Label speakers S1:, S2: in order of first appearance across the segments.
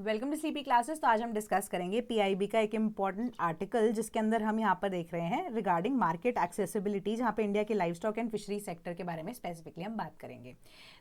S1: Welcome to sleepy classes. तो आज हम डिस्कस करेंगे पीआईबी का एक इम्पॉर्टेंट आर्टिकल, जिसके अंदर हम यहाँ पर देख रहे हैं रिगार्डिंग मार्केट एक्सेसिबिलिटी, जहाँ पे इंडिया के live stock and fishery sector के बारे में स्पेसिफिकली हम बात करेंगे।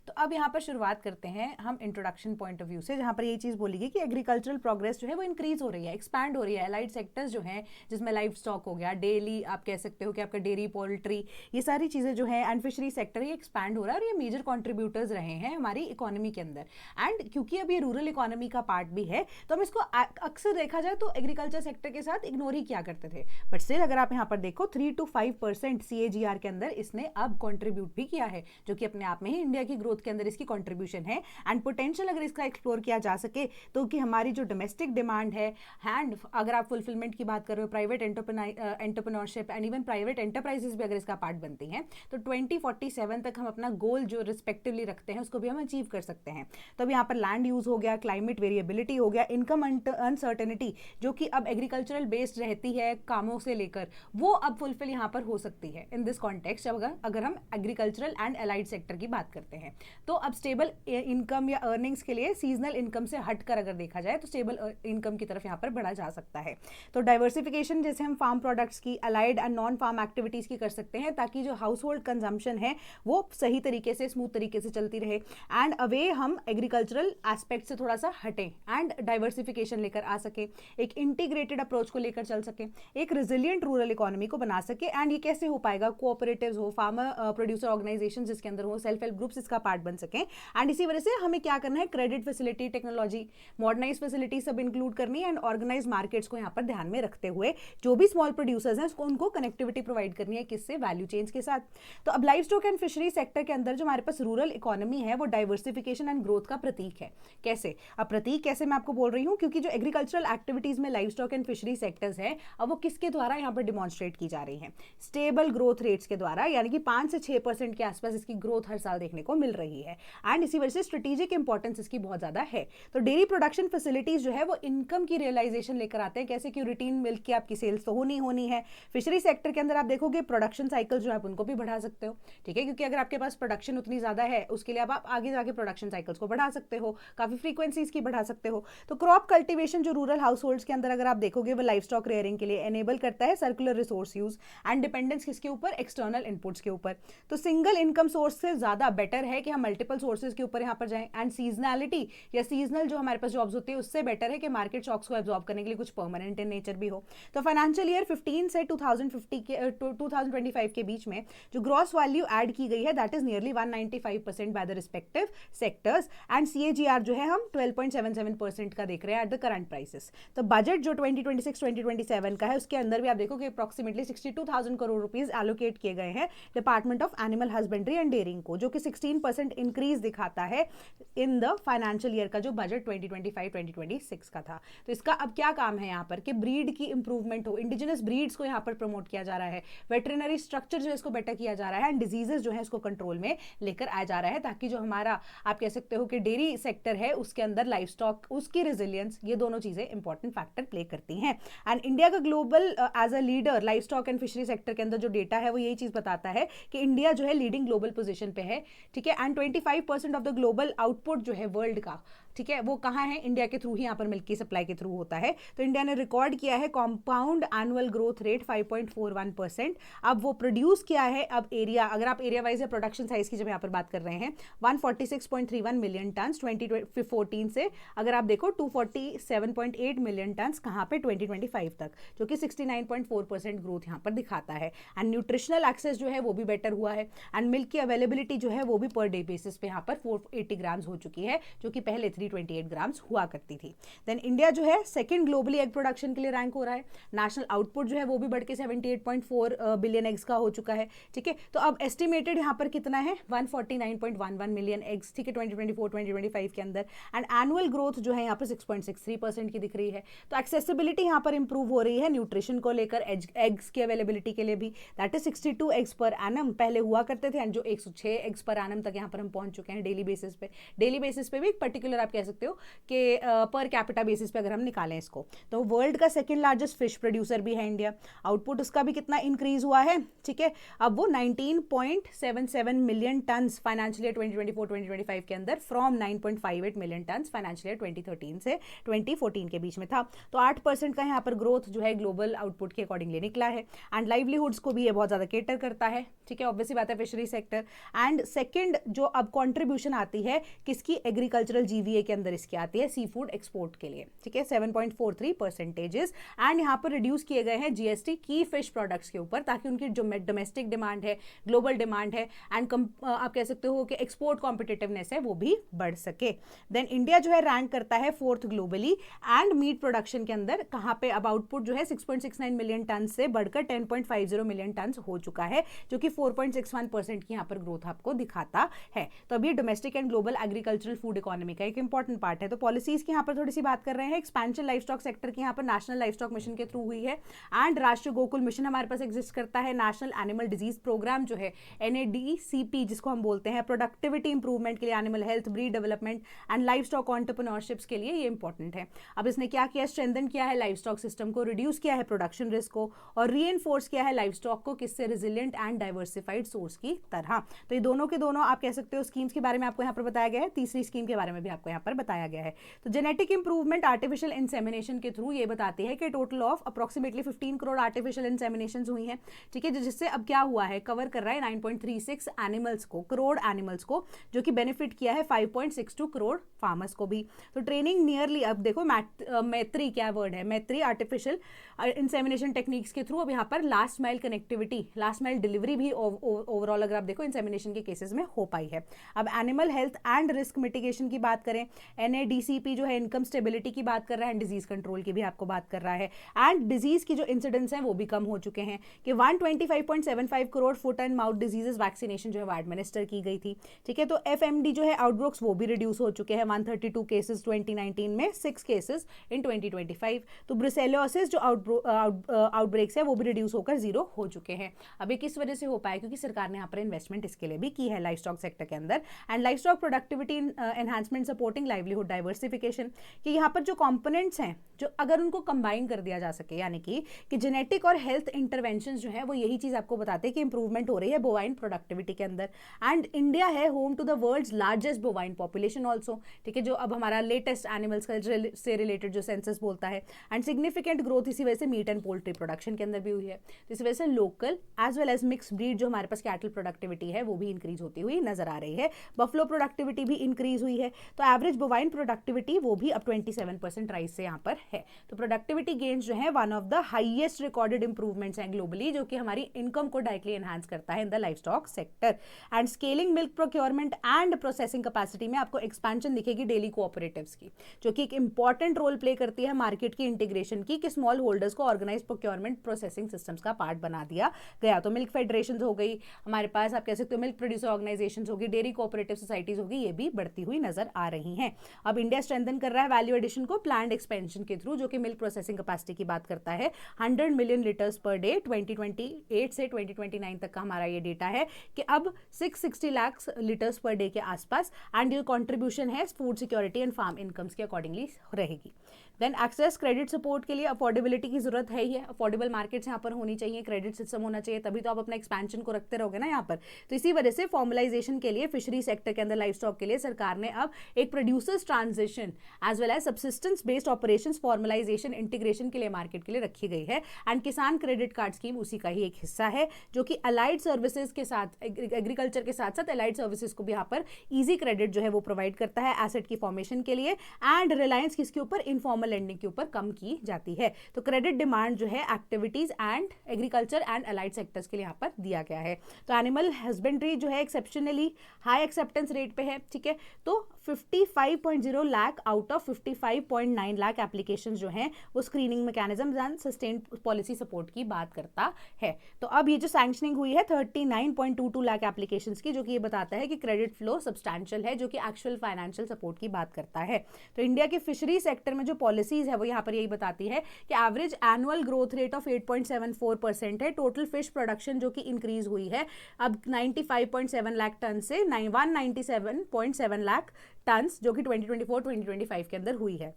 S1: तो अब यहाँ पर शुरुआत करते हैं हम इंट्रोडक्शन पॉइंट ऑफ व्यू से, जहाँ पर ये चीज़ बोली गई कि एग्रीकल्चरल प्रोग्रेस जो है वो इंक्रीज हो रही है, एक्सपैंड हो रही है। एलाइड सेक्टर्स जो हैं, जिसमें लाइव स्टॉक हो गया, डेली आप कह सकते हो कि आपका डेयरी, पोल्ट्री, ये सारी चीज़ें जो है, एंड फिशरी सेक्टर, ये एक्सपैंड हो रहा है और ये मेजर कॉन्ट्रीब्यूटर्स रहे हैं हमारी इकोनॉमी के अंदर। एंड क्योंकि अब ये रूरल इकोनॉमी का पार्ट भी है, तो हम इसको अक्सर देखा जाए तो एग्रीकल्चर सेक्टर के साथ इग्नोर ही किया करते थे। बट स्टिल अगर आप यहाँ पर देखो 3 to 5% CAGR के अंदर इसने अब कंट्रीब्यूट भी किया है, जो कि अपने आप में ही इंडिया की ग्रोथ के अंदर इसकी कंट्रीब्यूशन है। एंड पोटेंशियल अगर इसका एक्सप्लोर किया जा सके तो कि हमारी जो डोमेस्टिक डिमांड है, एंड अगर आप फुलफिलमेंट की बात कर रहे हो, private entrepreneurship and even private enterprises भी अगर इसका पार्ट बनती हैं, तो 2047 तक हम अपना गोल जो रिस्पेक्टिवली रखते हैं उसको भी हम अचीव कर सकते हैं। तो अब यहाँ पर लैंड यूज हो गया, क्लाइमेट वेरिएबिलिटी हो गया, इनकम अनसर्टेनिटी जो कि अब एग्रीकल्चरल बेस्ड रहती है कामों से लेकर, वो अब फुलफिल यहाँ पर हो सकती है इन दिस कॉन्टेक्स्ट। अगर हम एग्रीकल्चरल एंड एलाइड सेक्टर की बात करते हैं, तो अब स्टेबल इनकम या अर्निंग्स के लिए सीजनल इनकम से हटकर अगर देखा जाए तो स्टेबल इनकम की तरफ यहाँ पर बढ़ा जा सकता है। तो डाइवर्सिफिकेशन जैसे हम फार्म प्रोडक्ट्स की, allied and non farm activities की कर सकते हैं, ताकि जो हाउस होल्ड कंजम्पशन है वो सही तरीके से, स्मूथ तरीके से चलती रहे। एंड अवे हम एग्रीकल्चरल एस्पेक्ट से थोड़ा सा हटें एंड डाइवर्सिफिकेशन लेकर आ सके, एक इंटीग्रेटेड अप्रोच को लेकर चल सके, एक रिजिलियंट रूरल इकोनॉमी को बना सके। एंड ये कैसे हो पाएगा? कोऑपरेटिव्स हो, फार्मर प्रोड्यूसर ऑर्गेनाइजेशन जिसके अंदर हो, सेल्फ हेल्प ग्रुप्स इसका पार्ट बन सकें। एंड इसी वजह से हमें क्या करना है, credit facility, technology, modernise facility सब इंक्लूड करनी है, एंड ऑर्गेनाइज मार्केट्स को यहाँ पर ध्यान में रखते हुए जो भी स्मॉल प्रोड्यूसर्स हैं उसको, उनको कनेक्टिविटी प्रोवाइड करनी है, किससे? वैल्यू चेन्स के साथ। तो अब live stock and fishery sector के अंदर जो हमारे पास रूरल इकोनॉमी है वो डाइवर्सिफिकेशन एंड ग्रोथ का प्रतीक है। कैसे? अब प्रतीक कैसे मैं आपको बोल रही हूँ, क्योंकि जो एग्रीकल्चरल एक्टिविटीज में live stock and fishery sectors है, अब वो किसके द्वारा यहाँ पर डिमॉन्स्ट्रेट की जा रही है? स्टेबल ग्रोथ रेट्स के द्वारा, यानी कि 5 से 6% के आसपास इसकी ग्रोथ हर साल देखने को मिल रही है। एंड इसी वजह से स्ट्रेटेजिक इंपॉर्टेंस इसकी बहुत ज्यादा है। तो डेयरी प्रोडक्शन फैसिलिटीज जो है वो इनकम की रियलाइजेशन लेकर आते हैं। कैसे? कि रूटीन मिल्क की आपकी सेल्स तो होनी है। फिशरी सेक्टर के अंदर आप देखोगे प्रोडक्शन साइकिल जो है आप उनको भी बढ़ा सकते हो, ठीक है, क्योंकि अगर आपके पास प्रोडक्शन उतनी ज्यादा है, उसके लिए अब आप आगे जाके प्रोडक्शन साइकिल्स को बढ़ा सकते हो, काफी फ्रीक्वेंसी इसकी बढ़ा सकते हो। तो क्रॉप कल्टीवेशन जो रूरल हाउस होल्ड्स के अंदर अगर आप देखोगे वो लाइव स्टॉक रेयरिंग के लिए एनेबल करता है, circular resource use and dependence किसके ऊपर? एक्सटर्नल इनपुट्स के ऊपर। तो सिंगल इनकम सोर्स से ज्यादा बेटर है कि हम मल्टीपल सोर्सेज के ऊपर यहाँ पर जाएं। एंड सीजनैलिटी या सीजनल जो हमारे पास जॉब्स होती है उससे बेटर है कि मार्केट शॉक्स को एब्जॉर्ब करने के लिए कुछ परमानेंट इन नेचर भी हो। तो फाइनेंशियल ईयर 15 से 2025 के बीच में जो ग्रॉस वैल्यू ऐड की गई है that is nearly 195% by the respective sectors. And CAGR जो है हम 12.77% का देख रहे हैं एट द करंट प्राइसेस। तो बजट जो 2026-2027 का है उसके अंदर भी आप देखो कि अप्रॉक्सीमेटली 62,000 करोड़ रुपीज एलोकेट किए गए हैं department of animal husbandry and dairying को, जो कि 16% इंक्रीज दिखाता है इन द फाइनेंशियल ईयर का जो बजट 2025-2026 का था। तो इसका अब क्या काम है यहाँ पर कि ब्रीड की इंप्रूवमेंट हो, इंडिजिनस ब्रीड्स को यहाँ पर प्रमोट किया जा रहा है, वेटरनरी स्ट्रक्चर जो है इसको बेटर किया जा रहा है, एंड डिजीजेस जो है इसको कंट्रोल में लेकर आया जा रहा है, ताकि जो हमारा आप कह सकते हो कि डेयरी सेक्टर है उसके अंदर लाइव स्टॉक, उसकी रेजिलियंस, ये दोनों चीजें इंपॉर्टेंट फैक्टर प्ले करती हैं। एंड इंडिया का global as a leader live stock and fishery sector के अंदर जो डेटा है वो यही चीज बताता है कि इंडिया जो है लीडिंग ग्लोबल पोजीशन पे है, ठीक है। And 25% of the global output जो है वर्ल्ड का, ठीक है, वो कहाँ है? इंडिया के थ्रू ही यहाँ पर मिल्क की सप्लाई के थ्रू होता है। तो इंडिया ने रिकॉर्ड किया है कॉम्पाउंड एनुअल ग्रोथ रेट 5.41%। अब वो प्रोड्यूस किया है, अब एरिया, अगर आप एरिया वाइज या प्रोडक्शन साइज की जब यहाँ पर बात कर रहे हैं, 146.31 मिलियन टन 2014 से अगर आप देखो 247.8 मिलियन टन कहाँ पे? 2025 तक, जो कि 69.4% ग्रोथ यहाँ पर दिखाता है। एंड न्यूट्रिशनल एक्सेस जो है वो भी बेटर हुआ है, एंड मिल्क की अवेलेबिलिटी जो है वो भी पर डे बेसिस पे यहाँ पर 480 ग्राम्स हो चुकी है, जो कि पहले 328 ग्राम्स हुआ करती थी। देन इंडिया जो है सेकंड ग्लोबली एग प्रोडक्शन के लिए रैंक हो रहा है। नेशनल आउटपुट जो है वो भी बढ़ के 78.4 बिलियन एग्स का हो चुका है, ठीक है। तो अब एस्टिमेटेड यहाँ पर कितना है? 149.11 मिलियन एग्स, ठीक है, 2024-2025 के अंदर। एंड एनुअल ग्रोथ जो है यहाँ पर 6.63% की दिख रही है। तो एक्सेसिबिलिटी यहाँ पर इंप्रूव हो रही है न्यूट्रिशन को लेकर, एग्स की अवेलेबिलिटी के लिए भी, that is 62 eggs per annum पहले हुआ करते थे, एंड जो 106 एग्स पर एनम तक यहाँ पर हम पहुंच चुके हैं डेली बेसिस पे। डेली बेसिस पे भी एक पर्टिकुलर आप आप कह सकते हो कि पर कैपिटा बेसिस पे अगर हम निकालें इसको, तो वर्ल्ड का सेकंड लार्जेस्ट फिश प्रोड्यूसर भी है इंडिया। आउटपुट उसका भी कितना इंक्रीज हुआ है, ठीक है, अब वो 19.77 मिलियन टन्स फाइनेंशियल ईयर 2024-2025 के अंदर from 9.58 million turns financial year 2013 से 2014 के बीच में था। तो 8% का यहाँ पर ग्रोथ जो है ग्लोबल आउटपुट के अकॉर्डिंगली निकला है। एंड लाइवलीहुड्स को भी ये बहुत ज़्यादा केटर करता है, ठीक है, ऑब्वियसली बात है, फिशरी सेक्टर। एंड सेकेंड जो अब कॉन्ट्रीब्यूशन आती है किसकी, एग्रीकल्चरल जीवीए के अंदर इसकी आती है सी फूड एक्सपोर्ट के लिए, ठीक है, 7.43%। एंड यहाँ पर रिड्यूस किए गए हैं जीएसटी की फिश प्रोडक्ट्स के ऊपर, ताकि उनकी जो डोमेस्टिक डिमांड है, ग्लोबल डिमांड है, एंड आप कह सकते हो कि एक्सपोर्ट कॉम्पिटिटिवनेस है वो भी बढ़ सके। देन इंडिया जो है रैंक करता है 4th globally and meat production के अंदर, कहाँ पे अब आउटपुट जो है 6.69 मिलियन टन से बढ़कर 10.50 मिलियन टन हो चुका है, जो कि 4.61% की यहाँ पर ग्रोथ आपको दिखाता है। तो अभी domestic and global agricultural food economy का एक इंपॉर्टेंट पार्ट है। तो पॉलिसीज की यहाँ पर थोड़ी सी बात कर रहे हैं। एक्सपेंशन लाइफ स्टॉक सेक्टर की यहाँ पर नेशनल लाइफ स्टॉक मिशन के थ्रू हुई है, एंड राष्ट्रीय गोकुल मिशन हमारे पास एग्जिस्ट करता है। नेशनल एनिमल डिजीज प्रोग्राम जो है NADCP जिसको हम बोलते हैं, प्रोडक्टिविटी इंप्रूवमेंट के लिए, animal health, breed development and life stock entrepreneurships के लिए ये इंपॉर्टेंट है। अब इसने क्या किया, स्ट्रेंथन किया है लाइफ स्टॉक सिस्टम को, रिड्यूस किया है प्रोडक्शन रिस्क को, और रीएनफोर्स किया है लाइफ स्टॉक को, किससे, रेजिलिएंट एंड डाइवर्सिफाइड सोर्स की तरह। तो ये दोनों के दोनों आप कह सकते हो स्कीम्स के बारे में आपको यहाँ पर बताया गया है। तीसरी स्कीम के बारे में भी आपको यहाँ पर बताया गया है। तो जेनेटिक इंप्रूवमेंट आर्टिफिशियल इंसेमिनेशन के थ्रू ये बताती है कि total of approximately 15 crore artificial insemination हुई है, ठीक है, जिससे अब क्या हुआ है, कवर कर रहा है 9.36 एनिमल्स को, करोड़ एनिमल्स को, जो कि बेनिफिट किया है 5.62 करोड़ फार्मर्स को भी। तो ट्रेनिंग नियरली, अब देखो मैत्री क्या वर्ड है, मैत्री आर्टिफिशियल इंसेमिनेशन टेक्निक्स के थ्रू अब यहाँ पर last mile connectivity, last mile delivery भी ओवरऑल अगर आप देखो इंसेमिनेशन के केसेस में हो पाई है। अब animal health and risk mitigation की बात करें, NADCP जो है इनकम स्टेबिलिटी की बात कर रहा है, डिजीज कंट्रोल की भी आपको बात कर रहा है, एंड डिजीज की जो इंसिडेंट्स हैं वो भी कम हो चुके हैं कि 125.75 crore foot and mouth diseases vaccination जो है वो एडमिनिस्टर की गई थी, ठीक है। तो FMD जो है आउटब्रेक्स वो भी रिड्यूस हो चुके हैं, 132 केसेस 2019 में, 6 केसेस इन 2025। तो ब्रुसेलोसिस जो आउटब्रेक्स है वो भी रिड्यूस होकर 0 हो चुके हैं। अब ये किस वजह से हो पाया, क्योंकि सरकार ने यहाँ पर इन्वेस्टमेंट इसके लिए भी की है लाइफ स्टॉक सेक्टर के अंदर। And life stock productivity enhancement supporting livelihood diversification, कि यहाँ पर जो कंपोनेंट्स हैं जो अगर उनको कंबाइन कर दिया जा सके, यानी कि जेनेटिक और हेल्थ इंटरवेंशन जो है वो यही चीज आपको बताते हैं कि इंप्रूवमेंट हो रही है बोवाइन प्रोडक्टिविटी के अंदर। एंड इंडिया है home to the world's largest bovine population also, ठीक है, जो अब हमारा लेटेस्ट एनिमल्स से रिलेटेड जो सेंसस बोलता है। एंड सिग्निफिकेंट ग्रोथ इसी वजह से मीट एंड पोल्ट्री प्रोडक्शन के अंदर भी हुई है। तो इस वजह से local as well as mix breed जो हमारे पास कैटल प्रोडक्टिविटी है वो भी इंक्रीज होती हुई नजर आ रही है। बफलो प्रोडक्टिविटी भी इंक्रीज हुई है। तो एवरेज बोवाइन प्रोडक्टिविटी वो भी अब 27% राइज से यहाँ पर है। तो प्रोडक्टिविटी गेन्स जो है one of the highest recorded improvements हैं ग्लोबली, जो कि हमारी इनकम को डायरेक्टली एनहांस करता है in the life stock sector. And scaling milk procurement and processing capacity में आपको एक्सपेंशन दिखेगी डेली कोऑपरेटिव्स की, जो कि एक इंपॉर्टेंट रोल प्ले करती है मार्केट की इंटीग्रेशन की, कि स्मॉल होल्डर्स को ऑर्गेनाइज प्रोक्योरमेंट प्रोसेसिंग सिस्टम्स का पार्ट बना दिया गया। तो मिल्क फेडरेशन हो गई हमारे पास, आप कह सकते हो मिल्क प्रोड्यूसर ऑर्गेनाइजेशन होगी, डेयरी कोऑपरेटिव सोसाइटीज होगी, ये भी बढ़ती हुई नजर आ रही हैं। अब इंडिया स्ट्रेंथन कर रहा है वैल्यू एडिशन को प्लान्ड एक्सपेंशन के थ्रू, जो कि मिल्क प्रोसेसिंग कैपेसिटी की बात करता है 100 मिलियन लीटर्स पर डे 2028 से 2029 तक का हमारा ये डेटा है कि अब 660 लाख लीटर्स पर डे के आसपास। एंड ये कंट्रीब्यूशन है food security and farm incomes के अकॉर्डिंगली रहेगी। देन एक्सेस क्रेडिट सपोर्ट के लिए अफोर्डेबिलिटी की जरूरत है ही है, अफोर्डेबल मार्केट्स यहाँ पर होनी चाहिए, क्रेडिट सिस्टम होना चाहिए, तभी तो आप अपना एक्सपेंशन को रखते रहोगे ना यहाँ पर। तो इसी वजह से फॉर्मलाइजेशन के लिए फिशरी सेक्टर के अंदर लाइफ स्टॉक के लिए सरकार ने अब एक producers transition as well as subsistence based operations formalization integration के लिए मार्केट के लिए रखी गई है। एंड किसान क्रेडिट कार्ड स्कीम उसी का ही एक हिस्सा है, जो कि अलाइड सर्विसेज के साथ, एग्रीकल्चर के साथ साथ अलाइड सर्विसेज को भी यहाँ पर ईजी क्रेडिट जो है वो प्रोवाइड करता है एसेट की फॉर्मेशन के लिए। एंड रिलायंस किसके ऊपर, इनफॉर्मल लेंडिंग के ऊपर कम की जाती है। तो क्रेडिट डिमांड जो है activities and agriculture and allied sectors के लिए यहाँ पर दिया गया है। तो एनिमल हस्बेंड्री जो है एक्सेप्शनली हाई एक्सेप्टेंस रेट पे है, ठीक है। तो 55.0 lakh out of 55.9 lakh application जो हैं वो screening mechanism and sustained policy support की बात करता है। तो अब ये जो सैंक्शनिंग हुई है 39.22 लाख एप्लीकेशंस की, जो कि ये बताता है कि क्रेडिट फ्लो सब्सटैंशियल है, जो कि एक्चुअल फाइनेंशियल सपोर्ट की बात करता है। तो इंडिया के फिशरी सेक्टर में जो पॉलिसीज है वो यहाँ पर यही बताती है कि average annual growth rate of 8.74% है। टोटल फिश प्रोडक्शन जो कि इंक्रीज हुई है अब 95.7 लाख टन से 197.7 लाख टन्स, जो कि 2024-2025 के अंदर हुई है।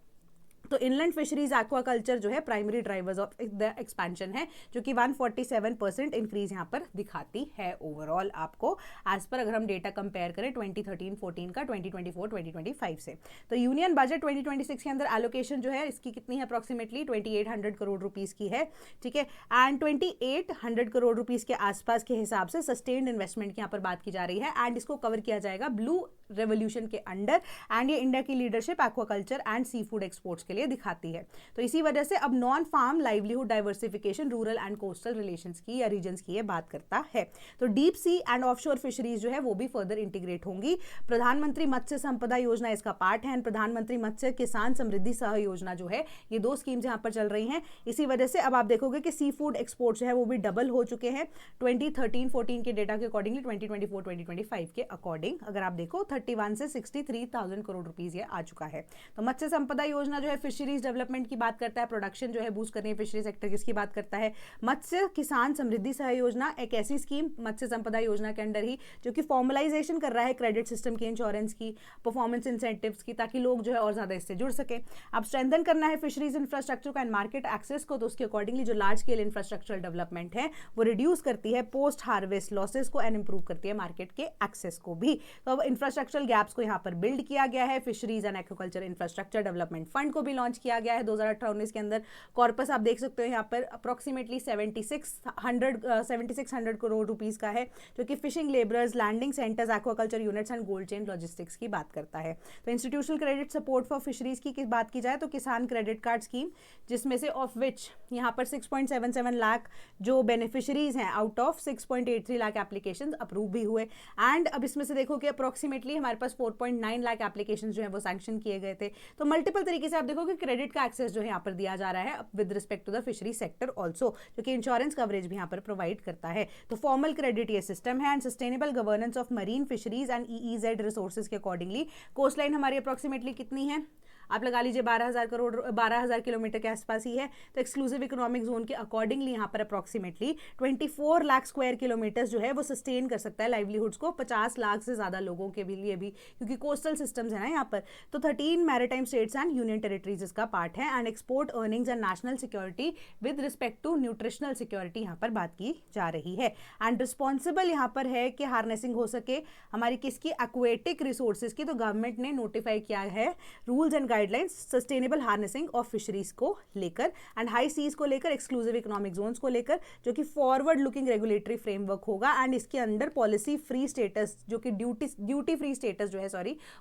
S1: तो इनलैंड फिशरीज एक्वाकल्चर जो है primary drivers of the expansion है, जो कि 147% इंक्रीज यहाँ पर दिखाती है ओवरऑल आपको, एज पर अगर हम डेटा कंपेयर करें 2013-14 का 2024-2025 से। तो यूनियन बजट 2026 के अंदर एलोकेशन जो है इसकी कितनी है, अप्रॉक्सीमेटली 2800 करोड़ रुपीस की है, ठीक है। एंड 2800 करोड़ रुपीस के आसपास के हिसाब से सस्टेन्ड इन्वेस्टमेंट की यहाँ पर बात की जा रही है, एंड इसको कवर किया जाएगा ब्लू रेवोल्यूशन के अंडर, एंड ये इंडिया की leadership aquaculture and sea food exports के लिए दिखाती है। तो इसी वजह से अब non farm livelihood diversification rural and coastal relations की या रीजन्स की ये बात करता है। तो deep sea and offshore fisheries जो है वो भी फर्दर इंटीग्रेट होंगी। प्रधानमंत्री मत्स्य संपदा योजना इसका पार्ट है, प्रधानमंत्री मत्स्य किसान समृद्धि सह योजना जो है, ये दो स्कीम्स यहाँ पर चल रही हैं। इसी वजह से अब आप देखोगे कि सी फूड एक्सपोर्ट जो है वो भी डबल हो चुके हैं 2013-14 के डेटा के अकॉर्डिंगली 2024-2025 के अकॉर्डिंग अगर आप देखो 31 से 63,000 करोड़ रुपीस ये आ चुका है। तो मत्स्य संपदा योजना जो है फिशरीज डेवलपमेंट की बात करता है, प्रोडक्शन जो है बूस्ट करनी है फिशरी सेक्टर किसकी बात करता है, मत्स्य किसान समृद्धि सह योजना एक ऐसी स्कीम मत्स्य संपदा योजना के अंदर ही जो कि फॉर्मलाइजेशन कर रहा है क्रेडिट सिस्टम की, इंश्योरेंस की, परफॉर्मेंस इंसेंटिव्स की, ताकि लोग जो है और ज्यादा इससे जुड़ सके। अब स्ट्रेंथन करना है फिशरीज इंफ्रास्ट्रक्चर का एंड मार्केट एक्सेस को, तो उसके अकॉर्डिंगली जो लार्ज स्केल इंफ्रास्ट्रक्चरल डेवलपमेंट है वो रिड्यूस करती है पोस्ट हार्वेस्ट लॉसेस को एंड इंप्रूव करती है मार्केट के एक्सेस को भी। तो अब इंफ्रास्ट्रक्चरल गैप्स को यहाँ पर बिल्ड किया गया है। Fisheries and aquaculture infrastructure development fund को भी लॉन्च किया गया है 2018-19 के अंदर। कॉर्पस आप देख सकते हो यहाँ पर अप्रोक्सीमेटली 7600 करोड़ रुपीस का है, जो कि fishing labourers, landing centres, aquaculture units and cold chain logistics की बात करता है। तो institutional credit support for fisheries की बात की जाए तो किसान क्रेडिट कार्ड स्कीम, जिसमें से ऑफ विच यहाँ पर 6.77 लाख जो बेनिफिशरीज हैं out of 6.83 lakh application approve भी हुए। एंड अब इसमें से देखो कि अप्रोक्सीमेटली हमारे पास 4.9 लाख एप्लीकेशन जो है वो सैंक्शन किए गए थे। तो मल्टीपल तरीके से आप देखो कि क्रेडिट का एक्सेस जो है यहाँ पर दिया जा रहा है with respect to the fishery sector also, जो कि इंश्योरेंस कवरेज भी यहाँ पर प्रोवाइड करता है। तो फॉर्मल क्रेडिट ये सिस्टम है and sustainable governance of marine fisheries and EEZ resources के अकॉर्डिंगली कोस्ट लाइन हमारी अप्रोक्सीमेटली कितनी है, आप लगा लीजिए 12,000 किलोमीटर के आसपास ही है। तो एक्सक्लूसिव इकोनॉमिक जोन के अकॉर्डिंगली यहाँ पर अप्रॉक्सीमेटली 24 लाख स्क्वायर किलोमीटर जो है वो सस्टेन कर सकता है लाइवलीहुड्स को 50 लाख से ज़्यादा लोगों के भी लिए भी, क्योंकि कोस्टल सिस्टम्स है ना यहाँ पर। तो 13 maritime states and union territories इसका पार्ट है and export earnings and national security with respect to nutritional security यहाँ पर बात की जा रही है। एंड रिस्पॉन्सिबल यहाँ पर है कि हार्नेसिंग हो सके हमारी किसकी, एक्वेटिक रिसोर्सेज की। तो गवर्नमेंट ने नोटिफाई किया है rules and guidelines sustainable harnessing of fisheries को लेकर एंड हाई सीज को लेकर, एक्सक्लूसिव इकोनॉमिक जोन्स को लेकर, जो कि फॉरवर्ड लुकिंग रेगुलेटरी फ्रेमवर्क होगा एंड इसके अंदर पॉलिसी फ्री स्टेटस जो कि ड्यूटी फ्री स्टेटस जो है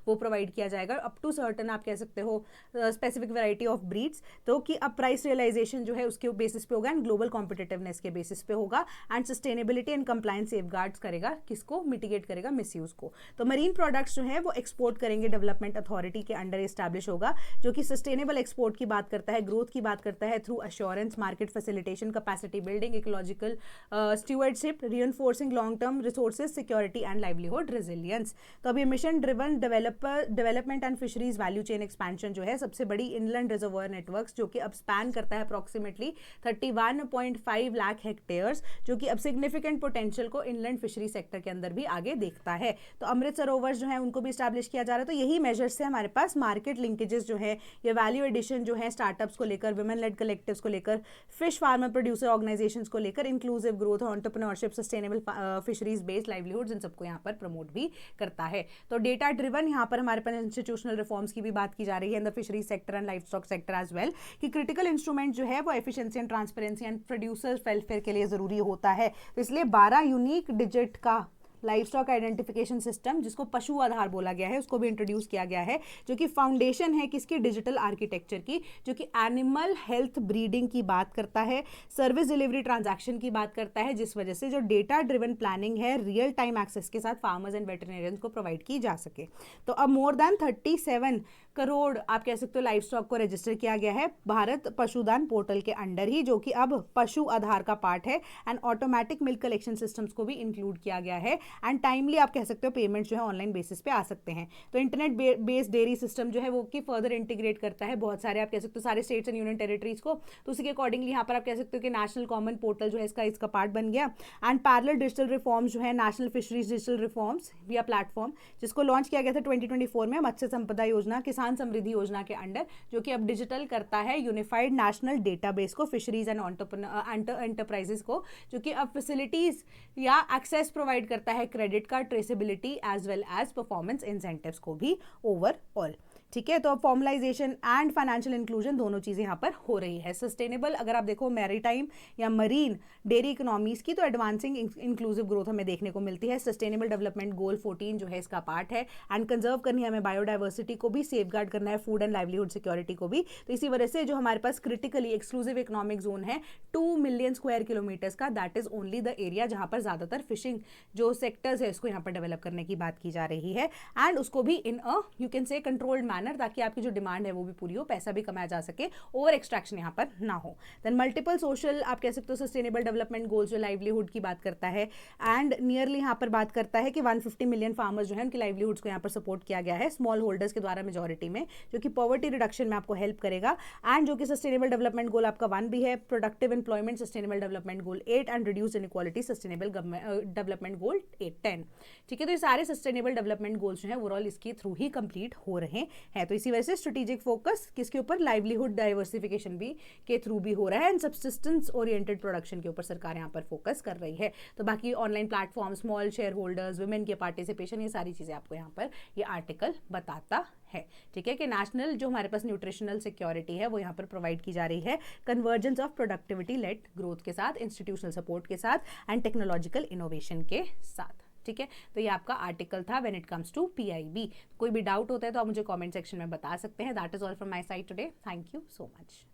S1: वो प्रोवाइड किया जाएगा अप टू सर्टन आप कह सकते हो स्पेसिफिक वैरायटी ऑफ ब्रीड्स। तो कि अब प्राइस रियलाइजेशन जो है उसके बेसिस पे होगा एंड ग्लोबल कॉम्पिटिटिवनेस के बेसिस पे होगा and sustainability and compliance safeguards करेगा किसको, मिटिगेट करेगा मिसयूज को। तो मरीन प्रोडक्ट्स जो है वो एक्सपोर्ट करेंगे डेवलपमेंट अथॉरिटी के अंडर एस्टैब्लिश होगा, जो कि सस्टेनेबल एक्सपोर्ट की बात करता है, ग्रोथ की बात करता है through assurance, market facilitation, capacity building, ecological stewardship, reinforcing long term resources security and livelihood resilience. तो अभी mission driven development and fisheries value chain expansion जो है सबसे बड़ी इनलैंड रिजर्वोयर नेटवर्क्स, जो कि अब स्पैन करता है अप्रॉक्सीमेटली 31.5 लाख हेक्टेयर्स, जो कि अब सिग्निफिकेंट पोटेंशियल को इनलैंड फिशरी सेक्टर के अंदर भी आगे देखता है। तो अमृत सरोवर जो है उनको भी स्टैब्लिश किया जा रहा है। तो यही मेजर्स से हमारे पास मार्केट लिंकेजेस जो है, ये वैल्यू एडिशन जो है स्टार्टअप्स को लेकर, वुमेन लेड कलेक्टिव्स को लेकर, फिश फार्मर प्रोड्यूसर ऑर्गेनाइजेशंस को लेकर, inclusive growth, entrepreneurship, sustainable fisheries based livelihoods, इन सबको यहाँ पर प्रमोट भी करता है। तो डेटा ड्रिवन यहाँ पर हमारे पास इंस्टीट्यूशनल रिफॉर्म्स की भी बात की जा रही है in the fisheries sector and life stock sector as well, कि क्रिटिकल इंस्ट्रूमेंट जो है वो efficiency and transparency and producer welfare के लिए जरूरी होता है। तो इसलिए 12 यूनिक डिजिट का लाइफ स्टॉक आइडेंटिफिकेशन सिस्टम, जिसको पशु आधार बोला गया है, उसको भी इंट्रोड्यूस किया गया है, जो कि फाउंडेशन है किसकी, डिजिटल आर्किटेक्चर की, जो कि एनिमल हेल्थ ब्रीडिंग की बात करता है, सर्विस डिलीवरी ट्रांजैक्शन की बात करता है, जिस वजह से जो डेटा ड्रिवन प्लानिंग है रियल टाइम एक्सेस के साथ फार्मर्स एंड वेटरनेरियंस को प्रोवाइड की जा सके। तो अब मोर देन 37 करोड़ आप कह सकते हो लाइव स्टॉक को रजिस्टर किया गया है भारत पशुधन पोर्टल के अंडर ही, जो कि अब पशु आधार का पार्ट है। And automatic milk collection systems को भी इंक्लूड किया गया है। एंड टाइमली आप कह सकते हो पेमेंट जो है ऑनलाइन बेसिस पे आ सकते हैं। तो इंटरनेट बेस्ड डेयरी सिस्टम जो है वो कि फर्दर इंटीग्रेट करता है बहुत सारे आप कह सकते हो सारे स्टेट्स एंड यूनियन टेरिटरीज को। तो उसी के अकॉर्डिंगली यहाँ पर आप कह सकते हो कि नेशनल कॉमन पोर्टल जो है इसका पार्ट बन गया। एंड पैरेलल डिजिटल रिफॉर्म्स जो है नेशनल फिशरीज डिजिटल रिफॉर्म्स या प्लेटफॉर्म, जिसको लॉन्च किया गया था 2024 में मत्स्य संपदा योजना किसान समृद्धि योजना के अंडर, जो कि अब डिजिटल करता है यूनिफाइड नेशनल डेटाबेस को फिशरीज एंड एंटरप्राइजेस को, जो कि अब फैसिलिटीज या एक्सेस प्रोवाइड करता है credit card traceability as well as performance incentives को भी ओवरऑल। ठीक है, तो अब फॉर्मलाइजेशन एंड फाइनेंशियल इंक्लूजन दोनों चीजें यहाँ पर हो रही है। सस्टेनेबल अगर आप देखो मैरीटाइम या मरीन डेयरी इकोनॉमीज की, तो एडवांसिंग इंक्लूसिव ग्रोथ हमें देखने को मिलती है। सस्टेनेबल डेवलपमेंट गोल 14 जो है इसका पार्ट है। एंड कंजर्व करनी है हमें बायोडाइवर्सिटी को भी, सेफगार्ड करना है फूड एंड लाइवलीहुड सिक्योरिटी को भी। तो इसी वजह से जो हमारे पास क्रिटिकली एक्सक्लूसिव इकोनॉमिक जोन है 2 मिलियन स्क्वायर किलोमीटर्स का, that is only the area जहां पर ज्यादातर फिशिंग जो सेक्टर्स है इसको यहाँ पर डेवलप करने की बात की जा रही है। एंड उसको भी in a you can say controlled manner, ताकि आपकी जो डिमांड है वो भी पूरी हो, पैसा भी कमाया जा सके, ओवर एक्सट्रैक्शन यहाँ पर ना हो। देन मल्टीपल सोशल आप कह सकते हो सस्टेनेबल डेवलपमेंट गोल्स जो लाइवलीहुड की बात करता है। एंड नियरली यहाँ पर बात करता है कि 150 मिलियन फार्मर्स जो है उनकी लाइवलीहुड्स को यहाँ पर सपोर्ट किया गया है स्मॉल होल्डर्स के द्वारा मेजोरिटी में, जो कि पॉवर्टी रिडक्शन में आपको हेल्प करेगा। एंड जो कि सस्टेनेबल डेवलपमेंट गोल आपका 1 भी है, productive employment sustainable development goal 8 and reduce inequality sustainable development goal 10। ठीक है, तो ये सारे सस्टेनेबल डेवलपमेंट गोल्स जो है ओवरऑल इसके थ्रू ही कंप्लीट हो रहे हैं। तो इसी वजह से स्ट्रेटेजिक फोकस किसके ऊपर, लाइवलीहुड डाइवर्सिफिकेशन भी के थ्रू भी हो रहा है। एंड सब्सिस्टेंस ओरिएंटेड प्रोडक्शन के ऊपर सरकार यहाँ पर फोकस कर रही है। तो बाकी online platform, small share holders, women के पार्टिसिपेशन, ये सारी चीजें आपको यहाँ पर ये आर्टिकल बताता है। ठीक है, कि नेशनल जो हमारे पास न्यूट्रिशनल सिक्योरिटी है वो यहाँ पर प्रोवाइड की जा रही है convergence of productivity led growth के साथ, इंस्टीट्यूशनल सपोर्ट के साथ एंड टेक्नोलॉजिकल इनोवेशन के साथ। ठीक है, तो ये आपका आर्टिकल था when it comes to PIB. कोई भी डाउट होता है तो आप मुझे कमेंट सेक्शन में बता सकते हैं। That is all from my side today. Thank you so much.